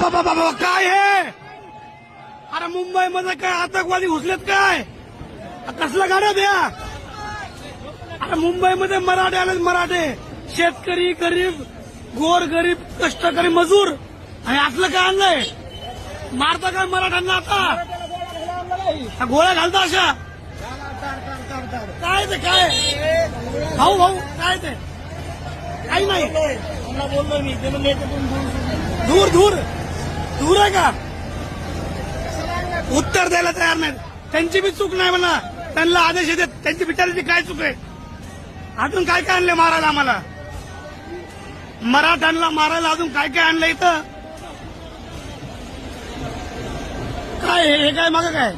बाबा बाबा काय हे? अरे मुंबईमध्ये काय आतंकवादी घुसलेत काय? कसल्या गाड्या द्या? अरे मुंबईमध्ये मराठे आले, मराठे शेतकरी गरीब गोर गरीब कष्टकरी मजूर आणि असलं काय आणलंय? मारता काय मराठ्यांना आता? गोळ्या घालता अशा? काय ते काय भाऊ भाऊ काय ते काही नाही बोललो मी दूर दूर दूर आहे का? उत्तर द्यायला तयार नाही. त्यांची बी चूक नाही म्हणा, त्यांना आदेश येतात, त्यांची बिचाराची काय चूक आहे? अजून काय काय आणले मारायला? आम्हाला मराठ्यांना मारायला अजून काय काय आणलं इथं? काय हे काय मागं काय?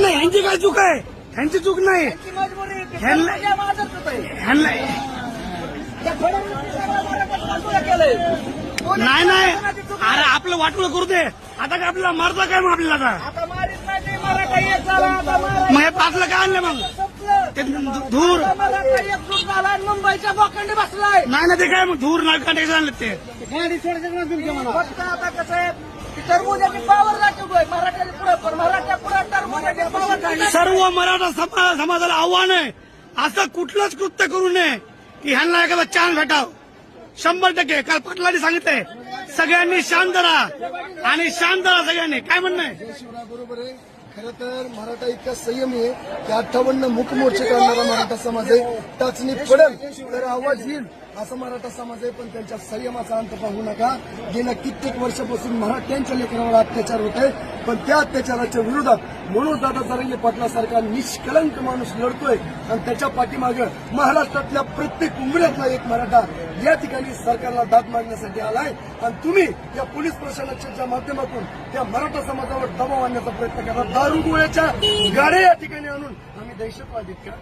नाही ह्यांची काय चूक आहे? ह्यांची चूक नाही. नाही नाही अरे आपलं वाटोळं करू दे. आता काय आपल्याला मारता काय मग? आपल्याला आता मग हे पाचलं काय आणलं मग? ते धूर मुंबईच्या बोकांडी बसलाय. नाही ना ते काय मग धूर नाही काढायचं आणलं ते गाडी सोडायचं. आता कसं आहे टरबुजाची पावर दाखवतोय मराठ्याला पुढे, पण मराठ्या पुढे टरबुजाची पावर. सर्व मराठा समाजाला आव्हान आहे असं कुठलंच कृत्य करू नये की ह्यांना एखादा चान्स भेटाव. 100% काल पाटलांनी सांगितलंय सगळ्यांनी शांत राहा आणि शांत राहा सगळ्यांनी. काय म्हणणं आहे? बरोबर आहे. खरं तर मराठा इतका संयमी आहे की 58 मूक मोर्चे करणारा मराठा समाज आहे. टाचणी पडेल तर आवाज येईल असं मराठा समाज आहे. पण त्यांच्या संयमाचा अंत पाहू नका. गेल्या कित्येक वर्षापासून मराठ्यांच्या लेकरावर अत्याचार होत आहे, पण त्या अत्याचाराच्या विरोधात मनोज दादा जरांगे पाटलासारखा निष्कलंक माणूस लढतोय आणि त्याच्या पाठीमागं महाराष्ट्रातल्या प्रत्येक उंबऱ्यातला एक मराठा या ठिकाणी सरकारला दाद मागण्यासाठी आलाय. आणि तुम्ही या पोलीस प्रशासनाच्या माध्यमातून त्या मराठा समाजावर दबाव आणण्याचा प्रयत्न करा. दारू गोळ्याच्या गाड्या या ठिकाणी आणून आम्ही दहशतवादीत का?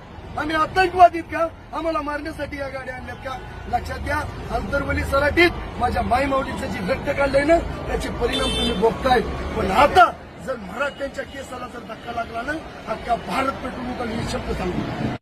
आम्ही आतंकवादीत का? आम्हाला मारण्यासाठी या गाड्या आणल्यात का? लक्षात घ्या. आंतरवली सराटीत माझ्या माई माऊलीचं जे रक्त काढलंय ना त्याचे परिणाम तुम्ही भोगताय. पण आता जर मराठ्यांच्या केसाला जर धक्का लागला ना अख्खा भारत पेटून उठल ही शब्द सांगतो.